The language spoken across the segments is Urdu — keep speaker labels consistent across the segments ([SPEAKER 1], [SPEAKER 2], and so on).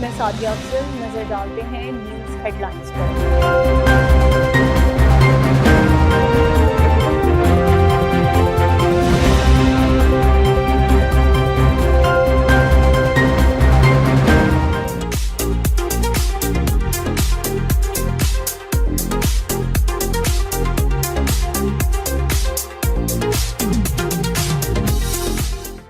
[SPEAKER 1] میں سعدیہ افضل نظر ڈالتے ہیں نیوز ہیڈ لائنز پر۔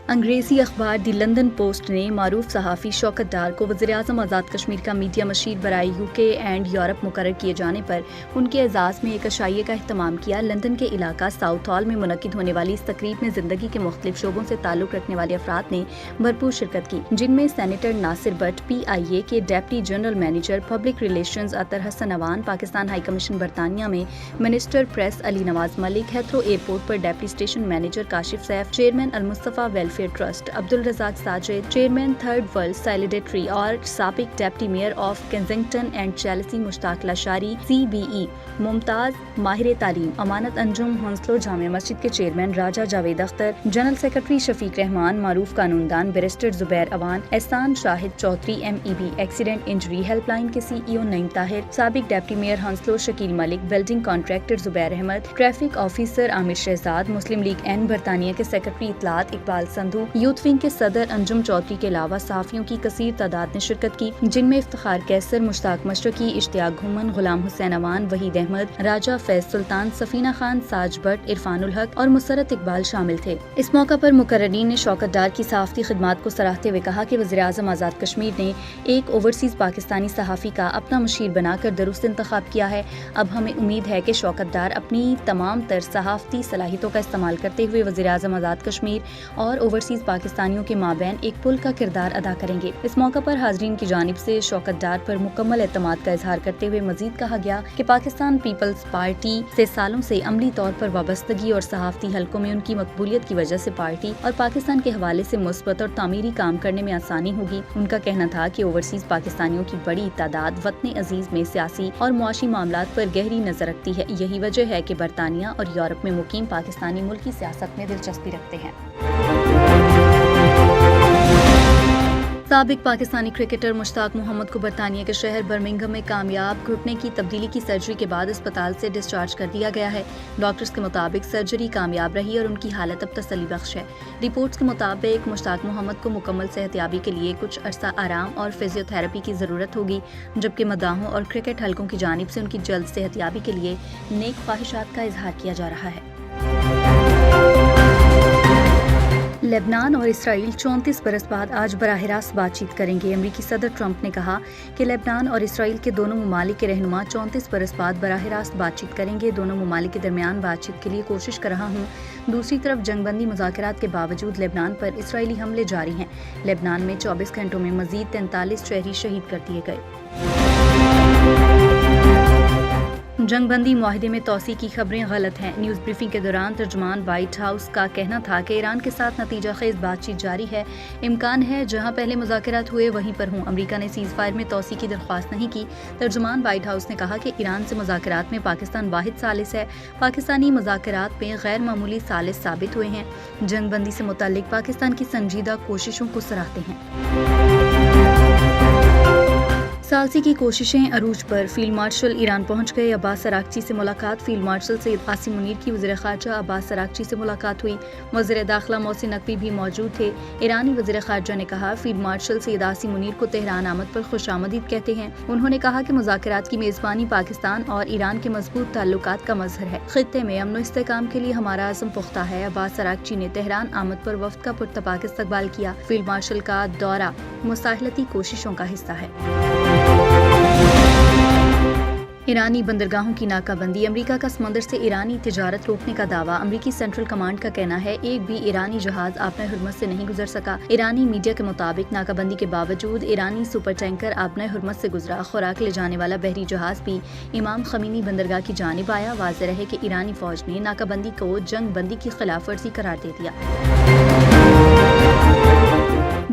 [SPEAKER 2] انگریزی اخبار دی لندن پوسٹ نے معروف صحافی شوکت ڈار کو وزیراعظم آزاد کشمیر کا میڈیا مشیر برائے UK اینڈ یورپ مقرر کیے جانے پر ان کے اعزاز میں ایک عشائیے کا اہتمام کیا۔ لندن کے علاقہ ساؤتھ ہال میں منعقد ہونے والی اس تقریب میں زندگی کے مختلف شعبوں سے تعلق رکھنے والے افراد نے بھرپور شرکت کی، جن میں سینیٹر ناصر بٹ PIA کے deputy general manager public relations Athar Hasan Awan, Pakistan high commission برطانیہ میں minister press Ali Nawaz Malik, Heathrow airport پر deputy station manager Kashif Saif, chairman Al Mustafa welfare trust Abdul Razzaq Sajid, chairman third world solidarity اور سابق deputy mayor of Kensington and Chelsea Mushtaq Lashari CBE، ممتاز ماہر تعلیم امانت انجم ہنسلو جامع مسجد کے chairman Raja Javed Akhtar, general secretary Shafiq Rehman, معروف قانون دان barrister Zubair Awan, Ehsan Shahid Chaudhry MEB، accident injury help line کے CEO نعیم طاہر، سابق deputy mayor Hounslow Shakeel Malik, building contractor Zubair Ahmed, traffic officer Aamir Shahzad, Muslim League N برطانیہ کے سیکرٹری اطلاعات اقبال سندھو، یوتھ ونگ کے صدر انجم چودھری کے علاوہ صحافیوں کی کثیر تعداد نے شرکت کی، جن میں افتخار کیسر، مشتاق مشرقی، اشتیاق گھومن، غلام حسین اوان، وحید احمد، راجہ فیض سلطان، سفینہ خان، ساج بٹ، عرفان الحق اور مسرت اقبال شامل تھے۔ اس موقع پر مقررین نے شوکت ڈار کی صحافتی خدمات کو سراہتے ہوئے کہا کہ وزیراعظم آزاد کشمیر نے ایک اوورسیز پاکستانی صحافی کا اپنا مشیر بنا کر درست انتخاب کیا ہے۔ اب ہمیں امید ہے کہ شوکت ڈار اپنی تمام تر صحافتی صلاحیتوں کا استعمال کرتے ہوئے وزیراعظم آزاد کشمیر اور اوورسیز پاکستانیوں کے مابین ایک پل کا کردار ادا کریں گے۔ اس موقع پر حاضرین کی جانب سے شوکت ڈار پر مکمل اعتماد کا اظہار کرتے ہوئے مزید کہا گیا کہ پاکستان پیپلز پارٹی سے سالوں سے عملی طور پر وابستگی اور صحافتی حلقوں میں ان کی مقبولیت کی وجہ سے پارٹی اور پاکستان کے حوالے سے مثبت اور تعمیری کام کرنے میں آسانی ہوگی۔ ان کا کہنا تھا کہ اوورسیز پاکستانیوں کی بڑی تعداد وطن عزیز میں سیاسی اور معاشی معاملات پر گہری نظر رکھتی ہے، یہی وجہ ہے کہ برطانیہ اور یورپ میں مقیم پاکستانی ملکی سیاست میں دلچسپی رکھتے ہیں۔ سابق پاکستانی کرکٹر مشتاق محمد کو برطانیہ کے شہر برمنگھم میں کامیاب گھٹنے کی تبدیلی کی سرجری کے بعد اسپتال سے ڈسچارج کر دیا گیا ہے۔ ڈاکٹرز کے مطابق سرجری کامیاب رہی اور ان کی حالت اب تسلی بخش ہے۔ رپورٹس کے مطابق مشتاق محمد کو مکمل صحتیابی کے لیے کچھ عرصہ آرام اور فزیو تھراپی کی ضرورت ہوگی، جبکہ مداحوں اور کرکٹ حلقوں کی جانب سے ان کی جلد صحتیابی کے لیے نیک خواہشات کا اظہار کیا جا رہا ہے۔ لبنان اور اسرائیل 34 برس بعد آج براہ راست بات چیت کریں گے۔ امریکی صدر ٹرمپ نے کہا کہ لبنان اور اسرائیل کے دونوں ممالک کے رہنما 34 برس بعد براہ راست بات چیت کریں گے۔ دونوں ممالک کے درمیان بات چیت کے لیے کوشش کر رہا ہوں۔ دوسری طرف جنگ بندی مذاکرات کے باوجود لبنان پر اسرائیلی حملے جاری ہیں۔ لبنان میں 24 گھنٹوں میں مزید 43 شہری شہید کر دیے گئے۔ جنگ بندی معاہدے میں توسیع کی خبریں غلط ہیں۔ نیوز بریفنگ کے دوران ترجمان وائٹ ہاؤس کا کہنا تھا کہ ایران کے ساتھ نتیجہ خیز بات چیت جاری ہے، امکان ہے جہاں پہلے مذاکرات ہوئے وہیں پر ہوں۔ امریکہ نے سیز فائر میں توسیع کی درخواست نہیں کی۔ ترجمان وائٹ ہاؤس نے کہا کہ ایران سے مذاکرات میں پاکستان واحد ثالث ہے۔ پاکستانی مذاکرات میں غیر معمولی ثالث ثابت ہوئے ہیں۔ جنگ بندی سے متعلق پاکستان کی سنجیدہ کوششوں کو سراہتے ہیں۔ ثالثی کی کوششیں عروج پر، فیلڈ مارشل ایران پہنچ گئے، عباس اراغچی سے ملاقات۔ فیلڈ مارشل سید عاصم منیر کی وزیر خارجہ عباس اراغچی سے ملاقات ہوئی۔ وزیر داخلہ محسن نقوی بھی موجود تھے۔ ایرانی وزیر خارجہ نے کہا فیلڈ مارشل سید عاصم منیر کو تہران آمد پر خوش آمدید کہتے ہیں۔ انہوں نے کہا کہ مذاکرات کی میزبانی پاکستان اور ایران کے مضبوط تعلقات کا مظہر ہے۔ خطے میں امن و استحکام کے لیے ہمارا عزم پختہ ہے۔ عباس اراغچی نے تہران آمد پر وفد کا پرتپاک استقبال کیا۔ فیلڈ مارشل کا دورہ مساحلتی کوششوں کا حصہ ہے۔ ایرانی بندرگاہوں کی ناکہ بندی، امریکہ کا سمندر سے ایرانی تجارت روکنے کا دعویٰ۔ امریکی سینٹرل کمانڈ کا کہنا ہے ایک بھی ایرانی جہاز آبنہ حرمت سے نہیں گزر سکا۔ ایرانی میڈیا کے مطابق ناکہ بندی کے باوجود ایرانی سپر ٹینکر آبنہ حرمت سے گزرا۔ خوراک لے جانے والا بحری جہاز بھی امام خمینی بندرگاہ کی جانب آیا۔ واضح رہے کہ ایرانی فوج نے ناکہ بندی کو جنگ بندی کی خلاف ورزی قرار دے دیا۔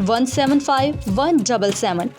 [SPEAKER 3] 175-177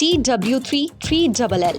[SPEAKER 3] TW3 3LL।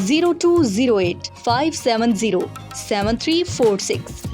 [SPEAKER 3] 0208-570-7346।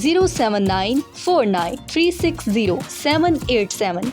[SPEAKER 3] 07949360787।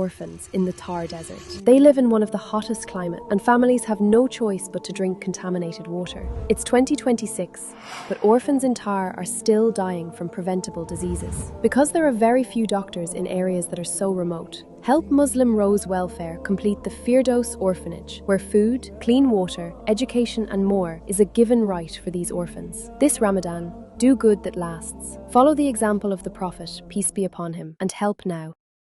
[SPEAKER 4] orphans in the Thar Desert? They live in one of the hottest climates, and families have no choice but to drink contaminated water. It's 2026, but orphans in Thar are still dying from preventable diseases. Because there are very few doctors in areas that are so remote, help Muslim Rose Welfare complete the Firdaus Orphanage, where food, clean water, education and more is a given right for these orphans. This Ramadan, do good that lasts. Follow the example of the Prophet, peace be upon him, and help now.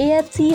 [SPEAKER 3] AFC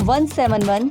[SPEAKER 3] 171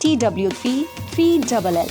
[SPEAKER 3] TW3 3LL।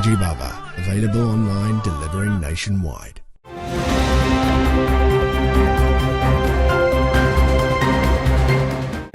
[SPEAKER 5] Haji Baba, available online, delivering nationwide.